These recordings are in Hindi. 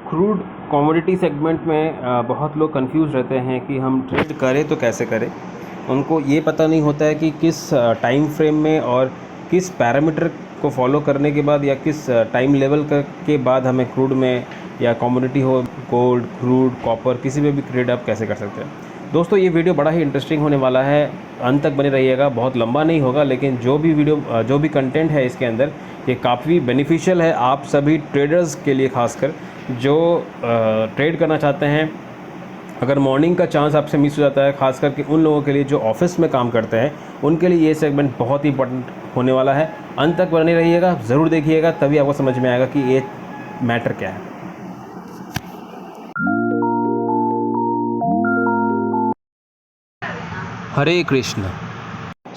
क्रूड कमोडिटी सेगमेंट में बहुत लोग कंफ्यूज रहते हैं कि हम ट्रेड करें तो कैसे करें। उनको ये पता नहीं होता है कि किस टाइम फ्रेम में और किस पैरामीटर को फॉलो करने के बाद या किस टाइम लेवल के बाद हमें क्रूड में या कमोडिटी हो, गोल्ड, क्रूड, कॉपर, किसी में भी ट्रेड आप कैसे कर सकते हैं। दोस्तों ये वीडियो बड़ा ही इंटरेस्टिंग होने वाला है, अंत तक बने रहिएगा। बहुत लंबा नहीं होगा, लेकिन जो भी कंटेंट है इसके अंदर ये काफ़ी बेनिफिशियल है आप सभी ट्रेडर्स के लिए, खासकर जो ट्रेड करना चाहते हैं। अगर मॉर्निंग का चांस आपसे मिस हो जाता है, खास करके उन लोगों के लिए जो ऑफिस में काम करते हैं, उनके लिए ये सेगमेंट बहुत ही इंपॉर्टेंट होने वाला है। अंत तक बने रहिएगा, ज़रूर देखिएगा, तभी आपको समझ में आएगा कि ये मैटर क्या है। हरे कृष्ण,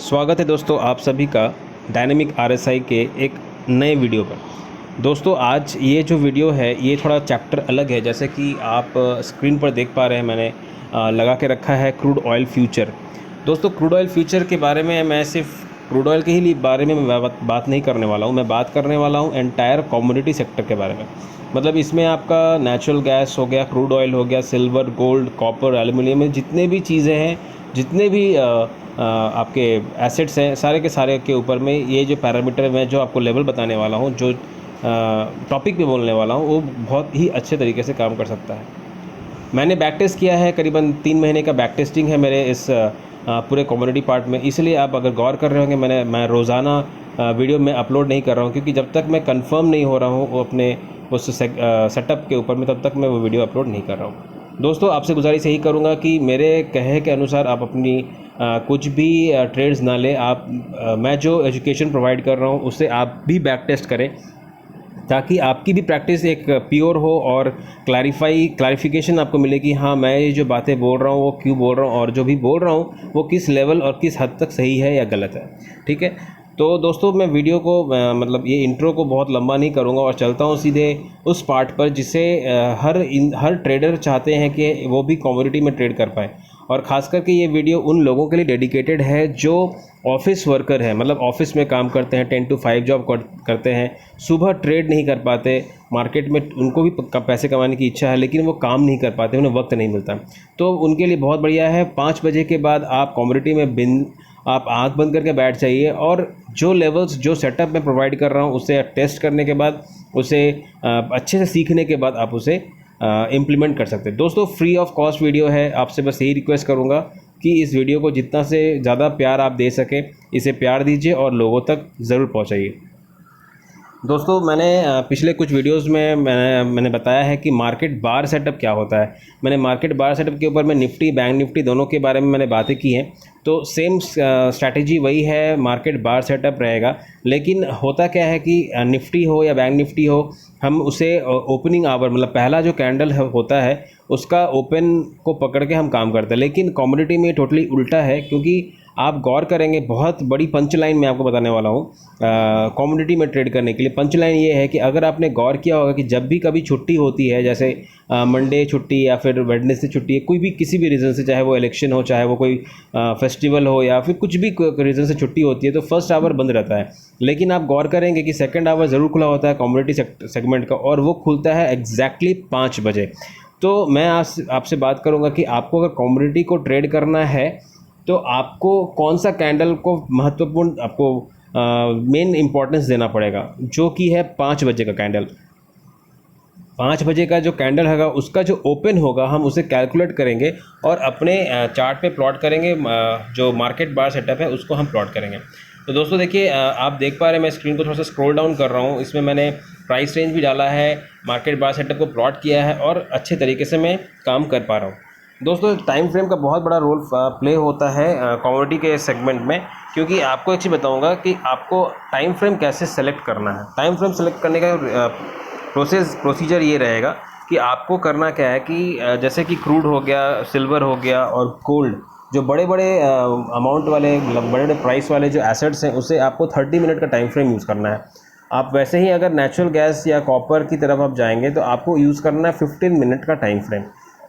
स्वागत है दोस्तों आप सभी का डायनेमिक आरएसआई के एक नए वीडियो पर। दोस्तों आज ये जो वीडियो है ये थोड़ा चैप्टर अलग है। जैसे कि आप स्क्रीन पर देख पा रहे हैं, मैंने लगा के रखा है क्रूड ऑयल फ्यूचर। दोस्तों क्रूड ऑयल फ्यूचर के बारे में मैं सिर्फ क्रूड ऑयल के ही बारे में बात नहीं करने वाला हूँ, मैं बात करने वाला हूँ एंटायर कमोडिटी सेक्टर के बारे में। मतलब इसमें आपका नेचुरल गैस हो गया, क्रूड ऑयल हो गया, सिल्वर, गोल्ड, कॉपर, एल्युमिनियम, जितने भी चीज़ें हैं, जितने भी आपके एसेट्स हैं, सारे के सारे के ऊपर में ये जो पैरामीटर मैं जो आपको लेवल बताने वाला हूँ, जो टॉपिक पे बोलने वाला हूँ, वो बहुत ही अच्छे तरीके से काम कर सकता है। मैंने बैक टेस्ट किया है, करीबन 3 महीने का बैक टेस्टिंग है मेरे इस पूरे कमोडिटी पार्ट में। इसलिए आप अगर गौर कर रहे होंगे, मैं रोज़ाना वीडियो में अपलोड नहीं कर रहा हूँ, क्योंकि जब तक मैं कंफर्म नहीं हो रहा हूँ वो अपने उस सेटअप के ऊपर में, तब तक मैं वो वीडियो अपलोड नहीं कर रहा हूँ। दोस्तों आपसे गुजारिश यही करूँगा कि मेरे कहे के अनुसार आप अपनी कुछ भी ट्रेड्स ना लें। आप मैं जो एजुकेशन प्रोवाइड कर रहा हूँ उससे आप भी बैक टेस्ट करें, ताकि आपकी भी प्रैक्टिस एक प्योर हो और क्लैरिफिकेशन आपको मिले कि हाँ मैं ये जो बातें बोल रहा हूँ वो क्यों बोल रहा हूँ, और जो भी बोल रहा हूँ वो किस लेवल और किस हद तक सही है या गलत है। ठीक है, तो दोस्तों मैं वीडियो को मतलब ये इंट्रो को बहुत लंबा नहीं करूँगा और चलता हूँ सीधे उस पार्ट पर जिसे हर ट्रेडर चाहते हैं कि वो भी कमोडिटी में ट्रेड कर पाए। और ख़ास करके ये वीडियो उन लोगों के लिए डेडिकेटेड है जो ऑफिस वर्कर है, मतलब ऑफिस में काम करते हैं, 10 to 5 जॉब करते हैं, सुबह ट्रेड नहीं कर पाते मार्केट में। उनको भी पैसे कमाने की इच्छा है, लेकिन वो काम नहीं कर पाते, उन्हें वक्त नहीं मिलता। तो उनके लिए बहुत बढ़िया है, 5 बजे के बाद आप कमोडिटी में आप आंख बंद करके बैठ जाइए, और जो लेवल्स जो सेटअप मैं प्रोवाइड कर रहा हूँ उसे टेस्ट करने के बाद, उसे अच्छे से सीखने के बाद आप उसे इम्प्लीमेंट कर सकते हैं। दोस्तों फ्री ऑफ कॉस्ट वीडियो है, आपसे बस यही रिक्वेस्ट करूँगा कि इस वीडियो को जितना से ज़्यादा प्यार आप दे सकें, इसे प्यार दीजिए और लोगों तक ज़रूर पहुँचाइए। दोस्तों मैंने पिछले कुछ वीडियोस में मैंने बताया है कि मार्केट बार सेटअप क्या होता है। मैंने मार्केट बार सेटअप के ऊपर में निफ्टी, बैंक निफ्टी दोनों के बारे में मैंने बातें की हैं। तो सेम स्ट्रैटेजी वही है, मार्केट बार सेटअप रहेगा। लेकिन होता क्या है कि निफ्टी हो या बैंक निफ्टी हो, हम उसे ओपनिंग आवर, मतलब पहला जो कैंडल होता है उसका ओपन को पकड़ के हम काम करते हैं। लेकिन कमोडिटी में टोटली उल्टा है, क्योंकि आप गौर करेंगे, बहुत बड़ी पंच लाइन मैं आपको बताने वाला हूँ कमोडिटी में ट्रेड करने के लिए। पंच लाइन ये है कि अगर आपने गौर किया होगा कि जब भी कभी छुट्टी होती है, जैसे मंडे छुट्टी या फिर वेडनेसडे छुट्टी है, कोई भी किसी भी रीज़न से, चाहे वो इलेक्शन हो, चाहे वो कोई फेस्टिवल हो, या फिर कुछ भी रीज़न से छुट्टी होती है, तो फर्स्ट आवर बंद रहता है। लेकिन आप गौर करेंगे कि सेकेंड आवर ज़रूर खुला होता है कमोडिटी सेगमेंट का, और वो खुलता है एग्जैक्टली 5 बजे। तो मैं आपसे बात करूँगा कि आपको अगर कमोडिटी को ट्रेड करना है तो आपको कौन सा कैंडल को महत्वपूर्ण, आपको मेन इंपॉर्टेंस देना पड़ेगा, जो कि है 5 बजे का कैंडल। 5 बजे का जो कैंडल होगा उसका जो ओपन होगा हम उसे कैलकुलेट करेंगे और अपने चार्ट पे प्लॉट करेंगे। जो मार्केट बार सेटअप है उसको हम प्लॉट करेंगे। तो दोस्तों देखिए, आप देख पा रहे हैं, मैं स्क्रीन को थोड़ा सा स्क्रॉल डाउन कर रहा हूँ। इसमें मैंने प्राइस रेंज भी डाला है, मार्केट बार सेटअप को प्लॉट किया है, और अच्छे तरीके से मैं काम कर पा रहा हूँ। दोस्तों टाइम फ्रेम का बहुत बड़ा रोल प्ले होता है कमोडिटी के सेगमेंट में, क्योंकि आपको एक चीज़ बताऊंगा कि आपको टाइम फ्रेम कैसे सेलेक्ट करना है। टाइम फ्रेम सेलेक्ट करने का प्रोसीजर ये रहेगा कि आपको करना क्या है कि जैसे कि क्रूड हो गया, सिल्वर हो गया और गोल्ड, जो बड़े बड़े अमाउंट वाले, मतलब बड़े बड़े प्राइस वाले जो एसेट्स हैं, उसे आपको 30 मिनट का टाइम फ्रेम यूज़ करना है। आप वैसे ही अगर नेचुरल गैस या कॉपर की तरफ आप जाएंगे तो आपको यूज़ करना है 15 मिनट का टाइम फ्रेम।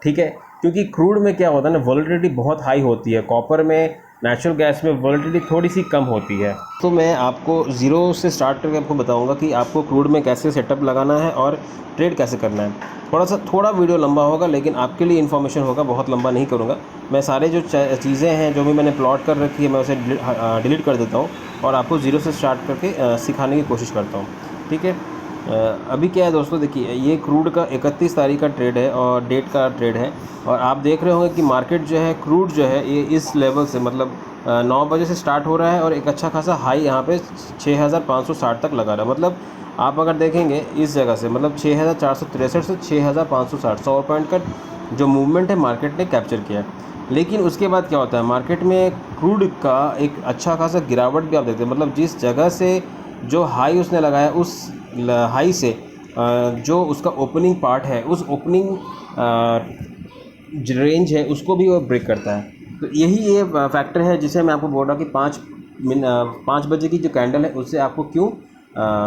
ठीक है, क्योंकि क्रूड में क्या होता है ना, वॉलेटिलिटी बहुत हाई होती है। कॉपर में नेचुरल गैस में वोलेटिलिटी थोड़ी सी कम होती है। तो मैं आपको ज़ीरो से स्टार्ट करके आपको बताऊंगा कि आपको क्रूड में कैसे सेटअप लगाना है और ट्रेड कैसे करना है। थोड़ा वीडियो लंबा होगा, लेकिन आपके लिए इन्फॉर्मेशन होगा, बहुत लंबा नहीं करूँगा। मैं सारे जो चीज़ें हैं जो भी मैंने प्लॉट कर रखी है मैं उसे डिलीट कर देता हूँ और आपको ज़ीरो से स्टार्ट करके सिखाने की कोशिश करता हूँ, ठीक है। अभी क्या है दोस्तों, देखिए ये क्रूड का 31 तारीख का ट्रेड है और डेट का ट्रेड है, और आप देख रहे होंगे कि मार्केट जो है क्रूड जो है ये इस लेवल से मतलब 9 बजे से स्टार्ट हो रहा है और एक अच्छा खासा हाई यहाँ पे 6560 तक लगा रहा है। मतलब आप अगर देखेंगे इस जगह से मतलब 6463 से 6560 100 पॉइंट का जो मूवमेंट है मार्केट ने कैप्चर किया है। लेकिन उसके बाद क्या होता है, मार्केट में क्रूड का एक अच्छा खासा गिरावट भी आप देखते हैं। मतलब जिस जगह से जो हाई उसने लगाया उस हाई से जो उसका ओपनिंग पार्ट है उस ओपनिंग रेंज है उसको भी वो ब्रेक करता है। तो यही ये फैक्टर है जिसे मैं आपको बोल रहा कि 5 बजे की जो कैंडल है उससे आपको क्यों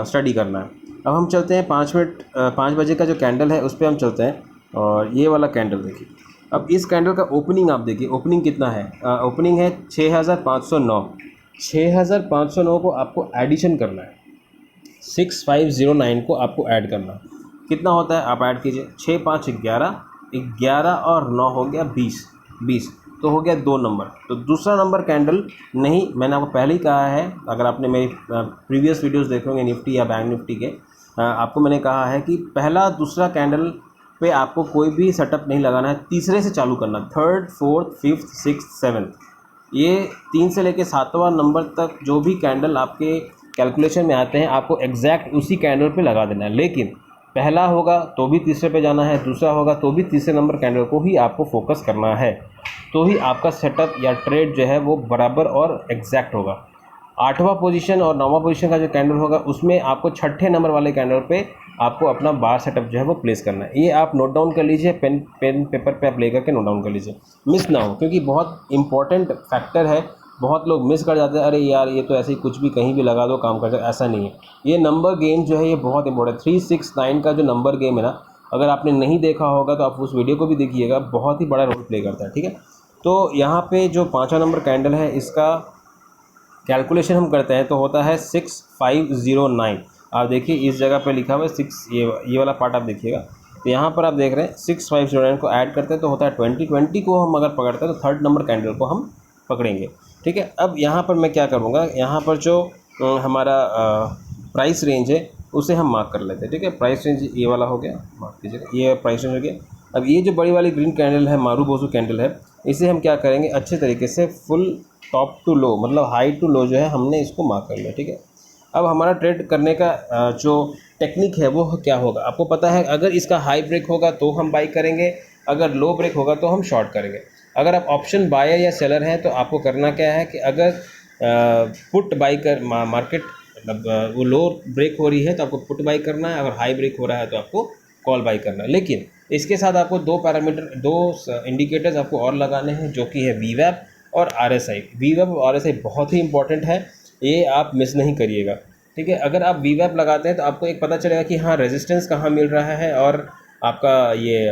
स्टडी करना है। अब हम चलते हैं 5 बजे का जो कैंडल है उस पर हम चलते हैं, और ये वाला कैंडल देखिए। अब इस कैंडल का ओपनिंग आप देखिए, ओपनिंग कितना है, ओपनिंग है 6509। 6509 को आपको एडिशन करना है, 6509 को आपको ऐड करना। कितना होता है आप ऐड कीजिए, 6 5 11, 11 और 9 हो गया 20 तो हो गया 2 नंबर। तो दूसरा नंबर कैंडल नहीं, मैंने आपको पहले ही कहा है, अगर आपने मेरी प्रीवियस वीडियोस देखे होंगे निफ्टी या बैंक निफ्टी के, आपको मैंने कहा है कि पहला दूसरा कैंडल पे आपको कोई भी सेटअप नहीं लगाना है, तीसरे से चालू करना, third fourth fifth sixth seventh, ये 3 से लेके 7वां नंबर तक जो भी कैंडल आपके कैलकुलेशन में आते हैं आपको एग्जैक्ट उसी कैंडल पे लगा देना है। लेकिन पहला होगा तो भी तीसरे पे जाना है, दूसरा होगा तो भी तीसरे नंबर कैंडल को ही आपको फोकस करना है, तो ही आपका सेटअप या ट्रेड जो है वो बराबर और एग्जैक्ट होगा। 8वां पोजीशन और 9वां पोजीशन का जो कैंडल होगा उसमें आपको छठे नंबर वाले कैंडल पे आपको अपना बार सेटअप जो है वो प्लेस करना है। ये आप नोट डाउन कर लीजिए, पेन पेपर पे आप लेकर के नोट डाउन कर लीजिए, मिस ना हो, क्योंकि बहुत इंपॉर्टेंट फैक्टर है। बहुत लोग मिस कर जाते हैं, अरे यार ये तो ऐसे ही कुछ भी कहीं भी लगा दो काम कर जाए, ऐसा नहीं है। ये नंबर गेम जो है ये बहुत इंपॉर्टेंट, 369 का जो नंबर गेम है ना, अगर आपने नहीं देखा होगा तो आप उस वीडियो को भी देखिएगा, बहुत ही बड़ा रोल प्ले करता है, ठीक है। तो यहाँ पे जो 5वां नंबर कैंडल है इसका कैलकुलेशन हम करते हैं तो होता है 6509। आप देखिए इस जगह पे लिखा हुआ है 6, ये वाला पार्ट आप देखिएगा, तो यहाँ पर आप देख रहे हैं 6509 को ऐड करते हैं तो होता है 20 को हम अगर पकड़ते हैं तो थर्ड नंबर कैंडल को हम पकड़ेंगे, ठीक है। अब यहाँ पर मैं क्या करूँगा, यहाँ पर जो हमारा प्राइस रेंज है उसे हम मार्क कर लेते हैं, ठीक है। प्राइस रेंज ये वाला हो गया, मार्क कीजिएगा, ये प्राइस रेंज हो गया। अब ये जो बड़ी वाली ग्रीन कैंडल है, मारूबोजू कैंडल है, इसे हम क्या करेंगे, अच्छे तरीके से फुल टॉप टू लो मतलब हाई टू लो जो है हमने इसको मार्क कर लिया, ठीक है। अब हमारा ट्रेड करने का जो टेक्निक है वो क्या होगा, आपको पता है, अगर इसका हाई ब्रेक होगा तो हम बाई करेंगे, अगर लो ब्रेक होगा तो हम शॉर्ट करेंगे। अगर आप ऑप्शन बायर या सेलर हैं तो आपको करना क्या है कि अगर पुट बाई कर मार्केट मतलब वो लो ब्रेक हो रही है तो आपको पुट बाई करना है, अगर हाई ब्रेक हो रहा है तो आपको कॉल बाई करना है। लेकिन इसके साथ आपको दो इंडिकेटर्स आपको और लगाने हैं, जो कि है वीवैप और RSI। वीवैप और RSI बहुत ही इंपॉर्टेंट है, ये आप मिस नहीं करिएगा, ठीक है। अगर आप वीवैप लगाते हैं तो आपको एक पता चलेगा कि हाँ रेजिस्टेंस कहाँ मिल रहा है और आपका ये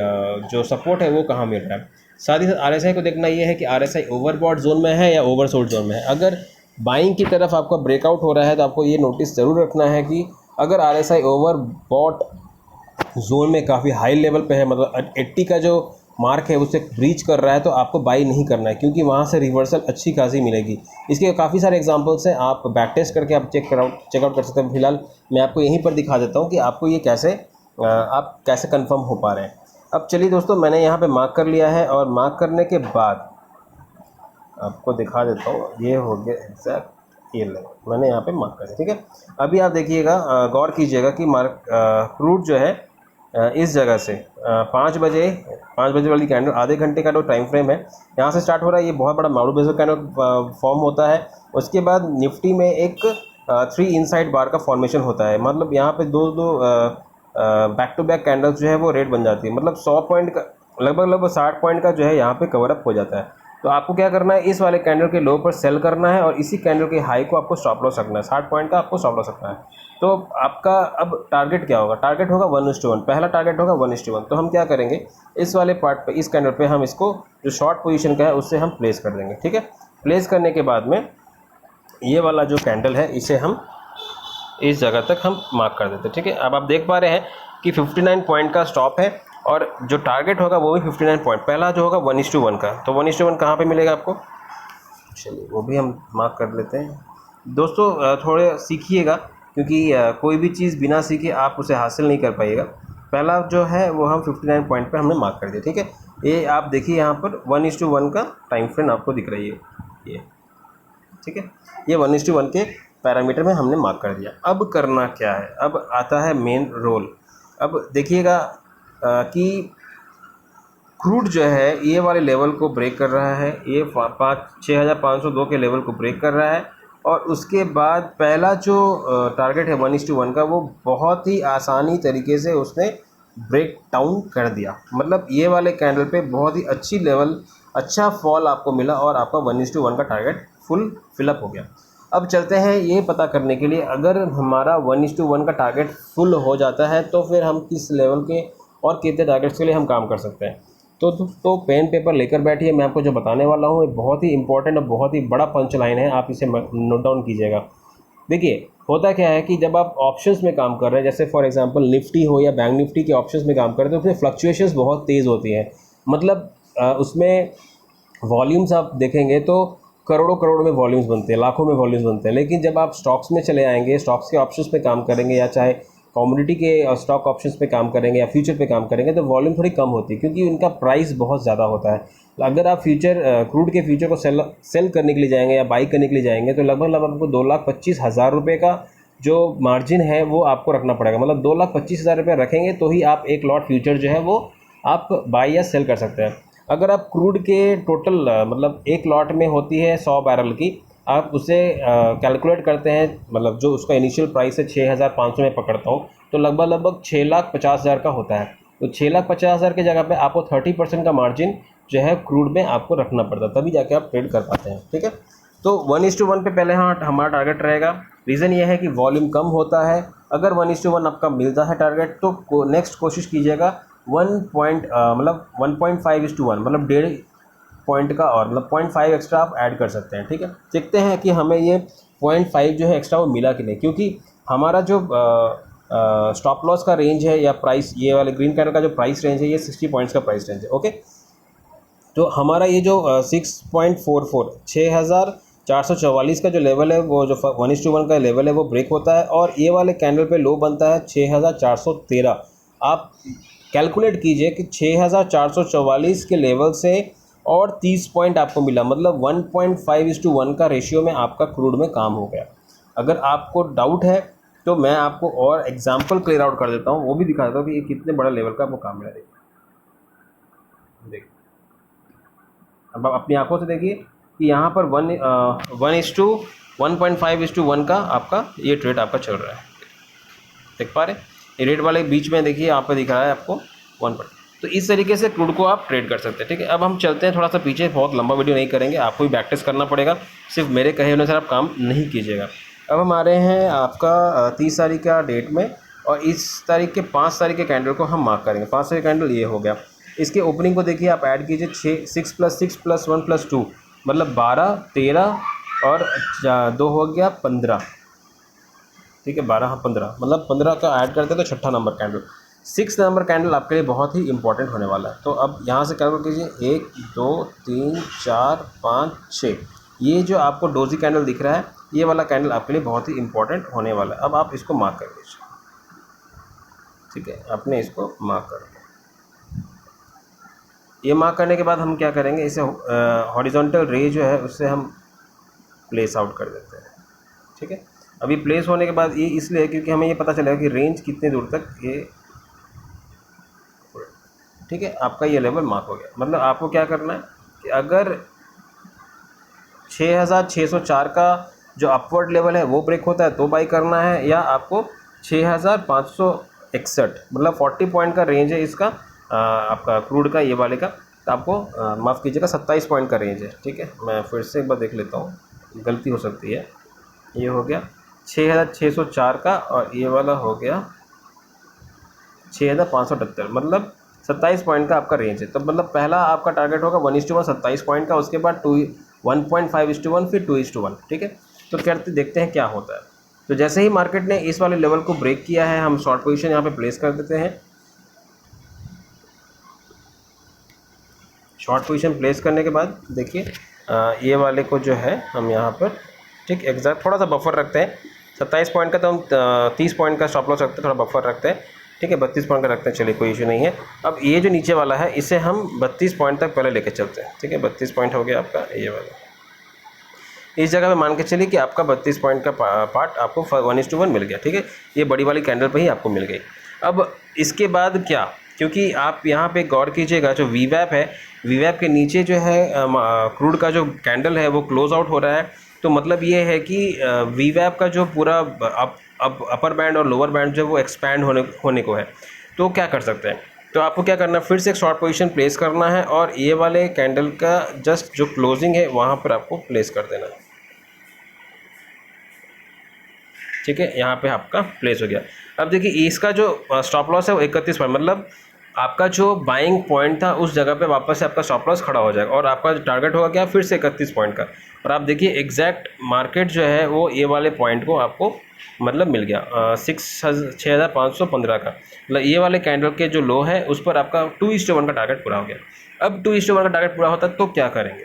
जो सपोर्ट है वो कहाँ मिल रहा है। साथ ही साथ RSI को देखना ये है कि RSI ओवरबॉट जोन में है या ओवरसोल्ड जोन में है। अगर बाइंग की तरफ आपका ब्रेकआउट हो रहा है तो आपको ये नोटिस ज़रूर रखना है कि अगर RSI ओवरबॉट जोन में काफ़ी हाई लेवल पे है, मतलब 80 का जो मार्क है उसे ब्रीच कर रहा है, तो आपको बाई नहीं करना है, क्योंकि वहाँ से रिवर्सल अच्छी खासी मिलेगी। इसके काफ़ी सारे एग्जांपल्स हैं, आप बैक टेस्ट करके आप चेकआउट कर सकते हैं। फिलहाल मैं आपको यहीं पर दिखा देता हूँ कि आपको ये कैसे आप कैसे कंफर्म हो पा रहे हैं। अब चलिए दोस्तों, मैंने यहाँ पे मार्क कर लिया है और मार्क करने के बाद आपको दिखा देता हूँ, ये हो गया एग्जैक्ट ये लेवल मैंने यहाँ पे मार्क कर दिया, ठीक है। अभी आप देखिएगा, गौर कीजिएगा कि क्रूड जो है इस जगह से 5 बजे वाली कैंडल, आधे घंटे का जो टाइम फ्रेम है यहाँ से स्टार्ट हो रहा है, ये बहुत बड़ा मारूबोजू कैंडल फॉर्म होता है। उसके बाद निफ्टी में एक 3 इनसाइड बार का फॉर्मेशन होता है, मतलब यहाँ पे दो बैक टू बैक कैंडल्स जो है वो रेड बन जाती है, मतलब 100 पॉइंट का लगभग 60 पॉइंट का जो है यहाँ पे कवर अप हो जाता है। तो आपको क्या करना है, इस वाले कैंडल के लो पर सेल करना है और इसी कैंडल के हाई को आपको स्टॉप लॉस रखना है, 60 पॉइंट का आपको स्टॉप लॉस रखना है। तो आपका अब टारगेट क्या होगा, टारगेट होगा 1:1, पहला टारगेट होगा 1:1। तो हम क्या करेंगे, इस वाले पार्ट पे, इस कैंडल पे हम इसको जो शॉर्ट पोजीशन का है उससे हम प्लेस कर देंगे, ठीक है। प्लेस करने के बाद में ये वाला जो कैंडल है इसे हम इस जगह तक हम मार्क कर देते हैं, ठीक है। अब आप देख पा रहे हैं कि 59 पॉइंट का स्टॉप है और जो टारगेट होगा वो भी 59 पॉइंट, पहला जो होगा 1:1 का। तो 1:1 कहाँ पे मिलेगा आपको, चलिए वो भी हम मार्क कर लेते हैं। दोस्तों थोड़े सीखिएगा, क्योंकि कोई भी चीज़ बिना सीखे आप उसे हासिल नहीं कर पाइएगा। पहला जो है वो हम 59 पॉइंट पे हमने मार्क कर दिया, ठीक है। ये आप देखिए यहाँ पर 1:1 का टाइम फ्रेम आपको दिख रही है ये, ठीक है। ये 1:1 के पैरामीटर में हमने मार्क कर दिया। अब करना क्या है, अब आता है मेन रोल। अब देखिएगा कि क्रूड जो है ये वाले लेवल को ब्रेक कर रहा है, ये 6502 के लेवल को ब्रेक कर रहा है और उसके बाद पहला जो टारगेट है 1:1 का वो बहुत ही आसानी तरीके से उसने ब्रेक डाउन कर दिया। मतलब ये वाले कैंडल पे बहुत ही अच्छी लेवल, अच्छा फॉल आपको मिला और आपका 1:1 का टारगेट फुल फिलअप हो गया। अब चलते हैं ये पता करने के लिए, अगर हमारा 1:1 का टारगेट फुल हो जाता है तो फिर हम किस लेवल के और कितने टारगेट्स के लिए हम काम कर सकते हैं। तो पेन पेपर लेकर बैठिए, मैं आपको जो बताने वाला हूँ बहुत ही इंपॉर्टेंट और बहुत ही बड़ा पंच लाइन है, आप इसे नोट डाउन कीजिएगा। देखिए होता क्या है कि जब आप ऑप्शंस में काम कर रहे हैं, जैसे फॉर एग्जांपल निफ्टी हो या बैंक निफ्टी के ऑप्शंस में काम कर रहे हैं, तो उसमें फ्लक्चुएशंस बहुत तेज़ होती हैं। मतलब उसमें वॉल्यूम्स आप देखेंगे तो करोड़ों करोड़ में वॉल्यूम्स बनते हैं, लाखों में वॉल्यूम्स बनते हैं। लेकिन जब आप स्टॉक्स में चले आएंगे, स्टॉक्स के ऑप्शंस पे काम करेंगे या चाहे कमोडिटी के स्टॉक ऑप्शंस पे काम करेंगे या फ्यूचर पे काम करेंगे, तो वॉल्यूम थोड़ी कम होती है क्योंकि उनका प्राइस बहुत ज़्यादा होता है। अगर आप क्रूड के फ्यूचर को सेल करने के लिए जाएंगे या बाई करने के लिए जाएंगे तो लगभग आपको 2,25,000 रुपये का जो मार्जिन है वो आपको रखना पड़ेगा। मतलब 2,25,000 रुपये रखेंगे तो ही आप एक लॉट फ्यूचर जो है वो आप बाई या सेल कर सकते हैं। अगर आप क्रूड के टोटल मतलब एक लॉट में होती है 100 बैरल की, आप उसे कैलकुलेट करते हैं, मतलब जो उसका इनिशियल प्राइस है 6,500 में पकड़ता हूँ, तो लगभग 6,50,000 का होता है। तो 6,50,000 की जगह पे आपको 30% का मार्जिन जो है क्रूड में आपको रखना पड़ता है, तभी जाके आप ट्रेड कर पाते हैं, ठीक है। तो 1:1 पे पहले हाँ हमारा टारगेट रहेगा। रीज़न ये है कि वॉल्यूम कम होता है। अगर 1:1 आपका मिलता है टारगेट तो नेक्स्ट कोशिश कीजिएगा 1.5:1 मतलब 1.5 पॉइंट का और मतलब 0.5 एक्स्ट्रा आप ऐड कर सकते हैं, ठीक है। देखते हैं कि हमें ये 0.5 जो है एक्स्ट्रा वो मिला कि नहीं, क्योंकि हमारा जो स्टॉप लॉस का रेंज है या प्राइस, ये वाले ग्रीन कैंडल का जो प्राइस रेंज है ये 60 पॉइंट्स का प्राइस रेंज है, ओके। तो हमारा ये जो 6.44 6,444 का जो लेवल है, वो जो 1:1 का लेवल है वो ब्रेक होता है और ये वाले कैंडल पे लो बनता है 6,413। आप कैलकुलेट कीजिए कि 6,444 के लेवल से और 30 पॉइंट आपको मिला, मतलब 1.5:1 का रेशियो में आपका क्रूड में काम हो गया। अगर आपको डाउट है तो मैं आपको और एग्जांपल क्लियर आउट कर देता हूँ, वो भी दिखा देता हूँ कि ये कितने बड़ा लेवल का आपको काम मिला। देखिए अब आप अपनी आंखों से देखिए कि यहाँ पर 1:1.5:1 का आपका ये ट्रेड आपका चल रहा है, देख पा रहे हैं। ये रेड वाले बीच में देखिए यहाँ पर दिख रहा है आपको 1 पर। तो इस तरीके से क्रूड को आप ट्रेड कर सकते हैं, ठीक है। अब हम चलते हैं थोड़ा सा पीछे, बहुत लंबा वीडियो नहीं करेंगे, आपको भी प्रैक्टिस करना पड़ेगा, सिर्फ मेरे कहे अनुसार आप काम नहीं कीजिएगा। अब हम आ रहे हैं आपका 30 तारीख का डेट में और इस तारीख के 5 तारीख के कैंडल को हम मार्क करेंगे। 5 तारीख कैंडल ये हो गया, इसके ओपनिंग को देखिए आप ऐड कीजिए 6 + 6 + 1 + 2 मतलब 12 13 और 2 हो गया 15, ठीक है। 12 हाँ 15 मतलब 15 का ऐड करते हैं तो छठा नंबर कैंडल, 6 नंबर कैंडल आपके लिए बहुत ही इंपॉर्टेंट होने वाला है। तो अब यहाँ से कैलकुलेट कीजिए 1 2 3 4 5 6, ये जो आपको डोजी कैंडल दिख रहा है ये वाला कैंडल आपके लिए बहुत ही इंपॉर्टेंट होने वाला है। अब आप इसको मार्क कर लीजिए, ठीक है, आपने इसको मार्क कर लिया। ये मार्क करने के बाद हम क्या करेंगे, इसे हॉरिजॉन्टल रे जो है उससे हम प्लेस आउट कर देते हैं, ठीक है। अभी प्लेस होने के बाद ये इसलिए क्योंकि हमें ये पता चलेगा कि रेंज कितने दूर तक ये, ठीक है, आपका ये लेवल मार्क हो गया। मतलब आपको क्या करना है कि अगर 6,604 का जो अपवर्ड लेवल है वो ब्रेक होता है तो बाई करना है, या आपको 6,561 मतलब 40 पॉइंट का रेंज है इसका आपका क्रूड का ये वाले का, तो आपको माफ़ कीजिएगा 27 पॉइंट का रेंज है, ठीक है। मैं फिर से एक बार देख लेता हूँ, गलती हो सकती है। ये हो गया 6,604 का और ये वाला हो गया 6,578 मतलब 27 पॉइंट का आपका रेंज है। तो मतलब पहला आपका टारगेट होगा 1:1 27 पॉइंट का, उसके बाद 1.5:1 फिर 2:1, ठीक है। तो करते देखते हैं क्या होता है। तो जैसे ही मार्केट ने इस वाले लेवल को ब्रेक किया है, हम शॉर्ट पोजीशन यहाँ पे प्लेस कर देते हैं। शॉर्ट पोजीशन प्लेस करने के बाद देखिए ये वाले को जो है हम यहाँ पर ठीक एग्जैक्ट थोड़ा सा बफर रखते हैं। 27 पॉइंट का तो हम 30 पॉइंट का स्टॉप लॉस रखते हैं, थोड़ा बफर रखते हैं, ठीक है। 32 पॉइंट का रखते हैं, चलिए कोई इशू नहीं है। अब ये जो नीचे वाला है इसे हम 32 पॉइंट तक पहले लेके चलते हैं, ठीक है। 32 पॉइंट हो गया आपका ये वाला। इस जगह पे मान के चलिए कि आपका 32 पॉइंट का पार्ट आपको 1:1 मिल गया, ठीक है। ये बड़ी वाली कैंडल पे ही आपको मिल गई। अब इसके बाद क्या, क्योंकि आप यहाँ पे गौर कीजिएगा, जो वीवैप है, वीवैप के नीचे जो है क्रूड का जो कैंडल है वो क्लोज आउट हो रहा है। तो मतलब ये है कि वीवैप का जो पूरा अपर बैंड और लोअर बैंड जो वो एक्सपैंड होने को है। तो क्या कर सकते हैं, तो आपको क्या करना है, फिर से एक शॉर्ट पोजीशन प्लेस करना है और ये वाले कैंडल का जस्ट जो क्लोजिंग है वहाँ पर आपको प्लेस कर देना है, ठीक है। यहाँ पे आपका प्लेस हो गया। अब देखिए इसका जो स्टॉप लॉस है वो 31 पॉइंट, मतलब आपका जो बाइंग पॉइंट था उस जगह पे वापस से आपका स्टॉप लॉस खड़ा हो जाएगा और आपका टारगेट होगा क्या, फिर से 31 पॉइंट का। और आप देखिए एग्जैक्ट मार्केट जो है वो ये वाले पॉइंट को आपको मतलब मिल गया 6515 का, मतलब ये वाले कैंडल के जो लो है उस पर आपका 2:1 का टारगेट पूरा हो गया। अब 2:1 का टारगेट पूरा होता है तो क्या करेंगे,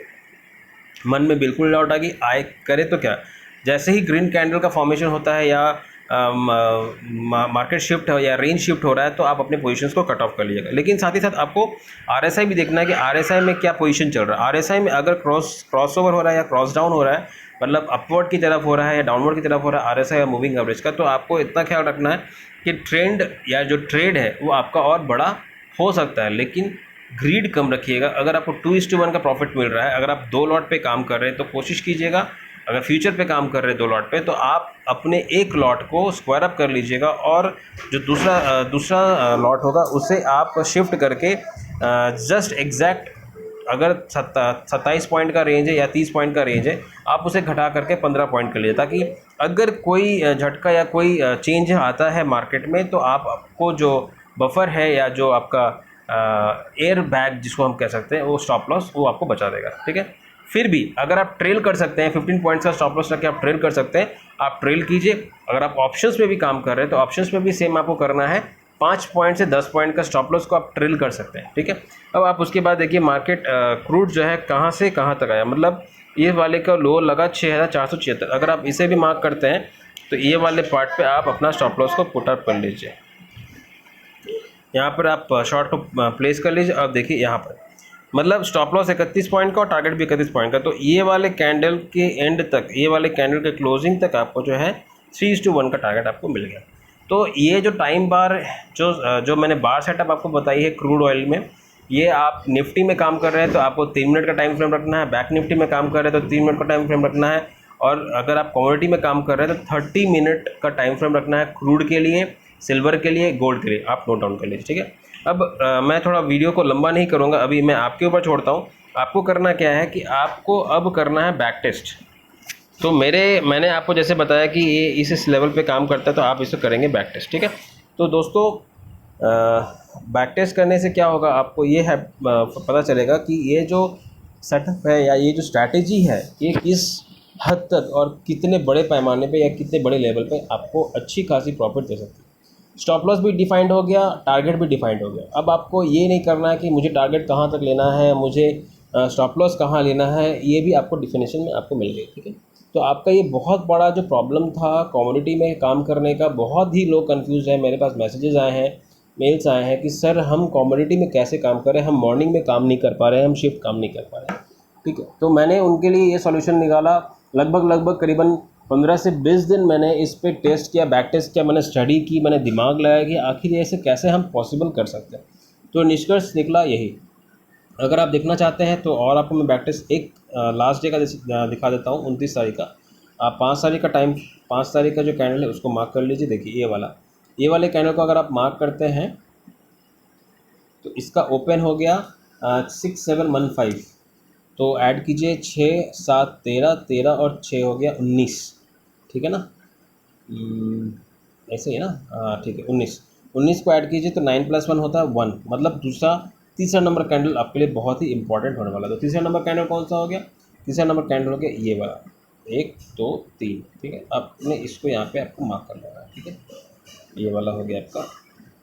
मन में बिल्कुल डाउट आ गई, आए करे तो क्या। जैसे ही ग्रीन कैंडल का फॉर्मेशन होता है या मार्केट शिफ्ट है या रेंज शिफ्ट हो रहा है तो आप अपने पोजीशंस को कट ऑफ कर लीजिएगा। लेकिन साथ ही साथ आपको आरएसआई भी देखना है कि आरएसआई में क्या पोजीशन चल रहा है। आरएसआई में अगर क्रॉस ओवर हो रहा है या क्रॉस डाउन हो रहा है, मतलब अपवर्ड की तरफ हो रहा है या डाउनवर्ड की तरफ हो रहा है आरएसआई या मूविंग एवरेज का, तो आपको इतना ख्याल रखना है कि ट्रेंड या जो ट्रेड है वो आपका और बड़ा हो सकता है, लेकिन ग्रीड कम रखिएगा। अगर आपको 2:1 का प्रॉफिट मिल रहा है, अगर आप 2 लॉट पे काम कर रहे हैं तो कोशिश कीजिएगा, अगर फ्यूचर पे काम कर रहे हैं 2 लॉट पे, तो आप अपने एक लॉट को स्क्वायर अप कर लीजिएगा और जो दूसरा लॉट होगा उसे आप शिफ्ट करके जस्ट एग्जैक्ट, अगर 27 पॉइंट का रेंज है या 30 पॉइंट का रेंज है, आप उसे घटा करके 15 पॉइंट कर लीजिए, ताकि अगर कोई झटका या कोई चेंज आता है मार्केट में तो आपको जो बफर है या जो आपका एयर बैग जिसको हम कह सकते हैं वो स्टॉप लॉस वो आपको बचा देगा, ठीक है। फिर भी अगर आप ट्रेल कर सकते हैं, 15 पॉइंट्स का स्टॉप लॉस रख के आप ट्रेल कर सकते हैं, आप ट्रेल कीजिए। अगर आप ऑप्शंस में भी काम कर रहे हैं तो ऑप्शंस में भी सेम आपको करना है, 5 पॉइंट से 10 पॉइंट का स्टॉप लॉस को आप ट्रेल कर सकते हैं, ठीक है। अब आप उसके बाद देखिए मार्केट क्रूड जो है कहाँ से कहाँ तक आया, मतलब ये वाले का लो लगा 6476। अगर आप इसे भी मार्क करते हैं तो ये वाले पार्ट पे आप अपना स्टॉप लॉस को पुट अप कर लीजिए। यहाँ पर आप शॉर्ट को प्लेस कर लीजिए। अब देखिए यहाँ पर मतलब स्टॉप लॉस 31 पॉइंट का और टारगेट भी 31 पॉइंट का, तो ये वाले कैंडल के एंड तक, ये वाले कैंडल के क्लोजिंग तक आपको जो है 3:1 का टारगेट आपको मिल गया। तो ये जो टाइम बार जो मैंने बार सेटअप आपको बताई है क्रूड ऑयल में, ये आप निफ्टी में काम कर रहे हैं तो आपको 3 मिनट का टाइम फ्रेम रखना है, बैक निफ्टी में काम कर रहे हैं तो 3 मिनट का टाइम फ्रेम रखना है, और अगर आप कमोडिटी में काम कर रहे हैं तो 30 मिनट का टाइम फ्रेम रखना है, क्रूड के लिए, सिल्वर के लिए, गोल्ड के लिए। आप नोट डाउन कर लीजिए, ठीक है। अब मैं थोड़ा वीडियो को लंबा नहीं करूँगा, अभी मैं आपके ऊपर छोड़ता हूँ। आपको करना क्या है कि आपको अब करना है बैक टेस्ट। तो मैंने आपको जैसे बताया कि ये इस लेवल पे काम करता है तो आप इसे करेंगे बैक टेस्ट, ठीक है। तो दोस्तों बैक टेस्ट करने से क्या होगा, आपको ये है पता चलेगा कि ये जो सेटअप है या ये जो स्ट्रैटेजी है ये किस हद तक और कितने बड़े पैमाने पे या कितने बड़े लेवल पे आपको अच्छी खासी प्रॉफिट दे सकती है। स्टॉप लॉस भी डिफाइंड हो गया, टारगेट भी डिफाइंड हो गया। अब आपको ये नहीं करना है कि मुझे टारगेट कहाँ तक लेना है, मुझे स्टॉप लॉस कहाँ लेना है, ये भी आपको डिफिनेशन में आपको मिल गई, ठीक है। तो आपका ये बहुत बड़ा जो प्रॉब्लम था कमोडिटी में काम करने का, बहुत ही लोग कंफ्यूज हैं। मेरे पास मैसेजेस आए हैं, मेल्स आए हैं कि सर हम कमोडिटी में कैसे काम करें, हम मॉर्निंग में काम नहीं कर पा रहे हैं, हम शिफ्ट काम नहीं कर पा रहे हैं, ठीक है। तो मैंने उनके लिए ये सॉल्यूशन निकाला। लगभग करीबन 15 से 20 दिन मैंने इस पे टेस्ट किया, बैक टेस्ट किया, मैंने स्टडी की, मैंने दिमाग लगाया कि आखिर ऐसे कैसे हम पॉसिबल कर सकते हैं। तो निष्कर्ष निकला यही। अगर आप देखना चाहते हैं तो और आपको मैं बैक टेस्ट एक लास्ट डे का दिखा देता हूँ, 29 तारीख का। आप 5 तारीख का टाइम, 5 तारीख का जो कैंडल है उसको मार्क कर लीजिए। देखिए ये वाले कैंडल को अगर आप मार्क करते हैं तो इसका ओपन हो गया 6715। तो ऐड कीजिए 6 7 13 13 और 6 हो गया 19, ठीक है ना। ऐसे ही ना, हाँ ठीक है। 19 को ऐड कीजिए तो 9 + 1 होता है 1, मतलब तीसरा नंबर कैंडल आपके लिए बहुत ही इंपॉर्टेंट होने वाला है। तो तीसरा नंबर कैंडल कौन सा हो गया, तीसरा नंबर कैंडल हो गया ये वाला, 1 2 3, ठीक है। आपने इसको यहाँ पे आपको मार्क कर लेना है, ठीक है। ये वाला हो गया आपका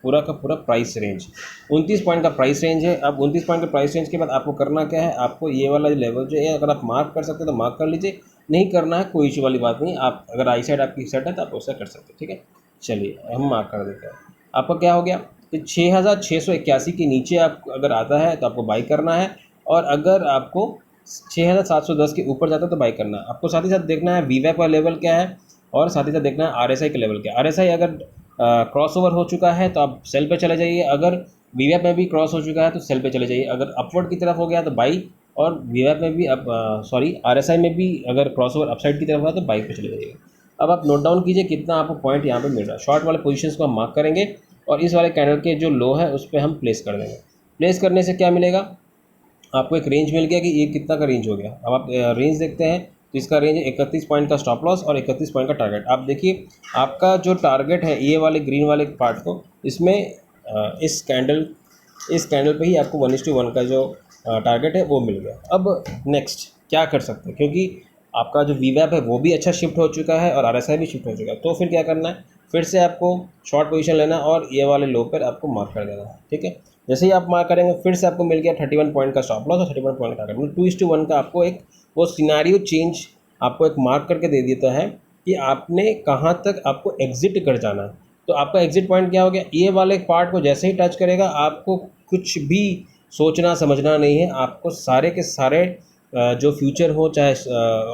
पूरा का पूरा प्राइस रेंज, 29 पॉइंट का प्राइस रेंज है। अब 29 पॉइंट का प्राइस रेंज के बाद आपको करना क्या है, आपको ये वाला लेवल जो है अगर आप मार्क कर सकते हैं तो मार्क कर लीजिए, नहीं करना है कोई इशू वाली बात नहीं। आप अगर आई साइड आपकी सेट है तो आप उससे कर सकते हैं, ठीक है। चलिए हम मार्क कर देते हैं। आपका क्या हो गया, तो 6681 के नीचे आप अगर आता है तो आपको बाई करना है, और अगर आपको 6710 के ऊपर जाता है तो बाई करना है। आपको साथ ही साथ देखना है वीवैप का लेवल क्या है, और साथ ही साथ देखना है आरएसआई का लेवल क्या है। आरएसआई अगर क्रॉसओवर हो चुका है तो आप सेल पे चले जाइए, अगर वीवैप में भी क्रॉस हो चुका है तो सेल पे चले जाइए, अगर अपवर्ड की तरफ हो गया तो बाई, और वीवैप में भी अब आरएसआई में भी अगर क्रॉसओवर अपसाइड की तरफ हुआ तो बाई पे चले जाइए। अब आप नोट डाउन कीजिए कितना आपको पॉइंट यहाँ पे मिल रहा है। शॉर्ट वाले पोजीशंस को हम मार्क करेंगे और इस वाले कैंडल के जो लो है उस पर हम प्लेस कर देंगे। प्लेस करने से क्या मिलेगा, आपको एक रेंज मिल गया कि ये कितना का रेंज हो गया। अब आप रेंज देखते हैं तो इसका रेंज है 31 पॉइंट का स्टॉप लॉस और 31 पॉइंट का टारगेट। आप देखिए आपका जो टारगेट है ये वाले ग्रीन वाले पार्ट को, इसमें इस कैंडल पे ही आपको 1:1 का जो टारगेट है वो मिल गया। अब नेक्स्ट क्या कर सकते हैं, क्योंकि आपका जो वीवैप है वो भी अच्छा शिफ्ट हो चुका है और आरएसआई भी शिफ्ट हो चुका है, तो फिर क्या करना है, फिर से आपको शॉर्ट पोजीशन लेना और ये वाले लो पर आपको मार्क कर देना है, ठीक है। जैसे ही आप मार्क करेंगे फिर से आपको मिल गया 31 पॉइंट का स्टॉप लॉस और 31 पॉइंट का टारगेट, मतलब 2:1 का आपको एक वो सिनारियो चेंज आपको एक मार्क करके दे देता है कि आपने कहाँ तक आपको एग्जिट कर जाना है। तो आपका एग्जिट पॉइंट क्या हो गया, ये वाले पार्ट को जैसे ही टच करेगा आपको कुछ भी सोचना समझना नहीं है, आपको सारे के सारे जो फ्यूचर हो चाहे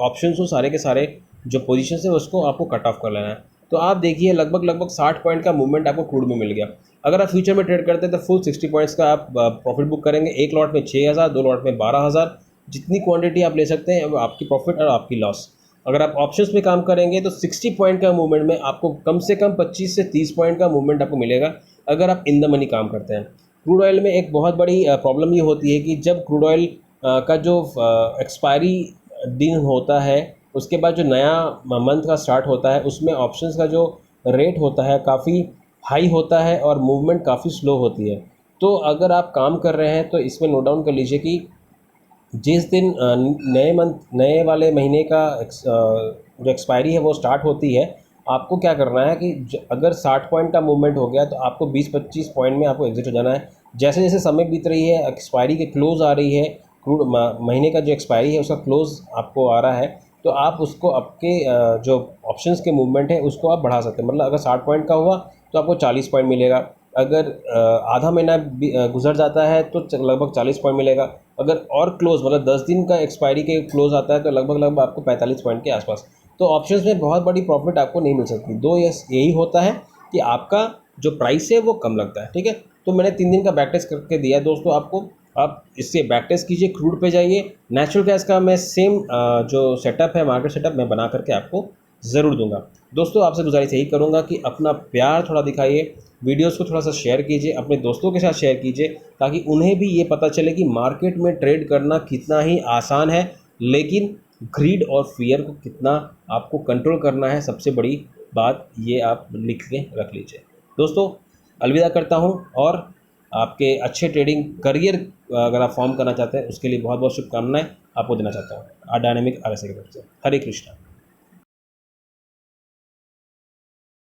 ऑप्शंस हो, सारे के सारे जो पोजीशन है उसको आपको कट ऑफ कर लेना है। तो आप देखिए लगभग 60 पॉइंट का मूवमेंट आपको क्रूड में मिल गया। अगर आप फ्यूचर में ट्रेड करते हैं तो फुल 60 पॉइंट्स का आप प्रॉफिट बुक करेंगे। एक लॉट में 6000, 2 लॉट में 12000, जितनी क्वांटिटी आप ले सकते हैं वो आपकी प्रॉफिट और आपकी लॉस। अगर आप ऑप्शंस में काम करेंगे तो 60 पॉइंट का मूवमेंट में आपको कम से कम 25 से 30 पॉइंट का मूवमेंट आपको मिलेगा अगर आप इन द मनी काम करते हैं। क्रूड ऑयल में एक बहुत बड़ी प्रॉब्लम ये होती है कि जब क्रूड ऑयल का जो एक्सपायरी दिन होता है उसके बाद जो नया मंथ का स्टार्ट होता है उसमें ऑप्शंस का जो रेट होता है काफ़ी हाई होता है और मूवमेंट काफ़ी स्लो होती है। तो अगर आप काम कर रहे हैं तो इसमें नोट डाउन कर लीजिए कि जिस दिन नए वाले महीने का जो एक्सपायरी है वो स्टार्ट होती है, आपको क्या करना है कि अगर 60 पॉइंट का मूवमेंट हो गया तो आपको 20-25 पॉइंट में आपको एग्जिट हो जाना है। जैसे जैसे समय बीत रही है, एक्सपायरी के क्लोज आ रही है, क्रूड महीने का जो एक्सपायरी है उसका क्लोज आपको आ रहा है, तो आप उसको आपके जो ऑप्शंस के मूवमेंट है उसको आप बढ़ा सकते हैं। मतलब अगर 60 पॉइंट का हुआ तो आपको 40 पॉइंट मिलेगा, अगर आधा महीना गुजर जाता है तो लगभग 40 पॉइंट मिलेगा, अगर और क्लोज मतलब 10 दिन का एक्सपायरी के क्लोज आता है तो लगभग आपको 45 पॉइंट के आसपास। तो ऑप्शंस में बहुत बड़ी प्रॉफिट आपको नहीं मिल सकती। दो यही होता है कि आपका जो प्राइस है वो कम लगता है, ठीक है। तो मैंने 3 दिन का बैक टेस्ट करके दिया है दोस्तों आपको, आप इससे बैक टेस्ट कीजिए। क्रूड पे जाइए, नेचुरल गैस का मैं सेम जो सेटअप है मार्केट सेटअप मैं बना करके आपको ज़रूर दूंगा। दोस्तों आपसे गुजारिश यही करूंगा कि अपना प्यार थोड़ा दिखाइए, वीडियोस को थोड़ा सा शेयर कीजिए, अपने दोस्तों के साथ शेयर कीजिए ताकि उन्हें भी ये पता चले कि मार्केट में ट्रेड करना कितना ही आसान है, लेकिन ग्रीड और फियर को कितना आपको कंट्रोल करना है। सबसे बड़ी बात ये आप लिख के रख लीजिए। दोस्तों अलविदा करता हूँ और आपके अच्छे ट्रेडिंग करियर अगर आप फॉर्म करना चाहते हैं उसके लिए बहुत बहुत शुभकामनाएं आपको देना चाहता हूँ डायनामिक आरएसआई की तरफ से। हरे कृष्णा।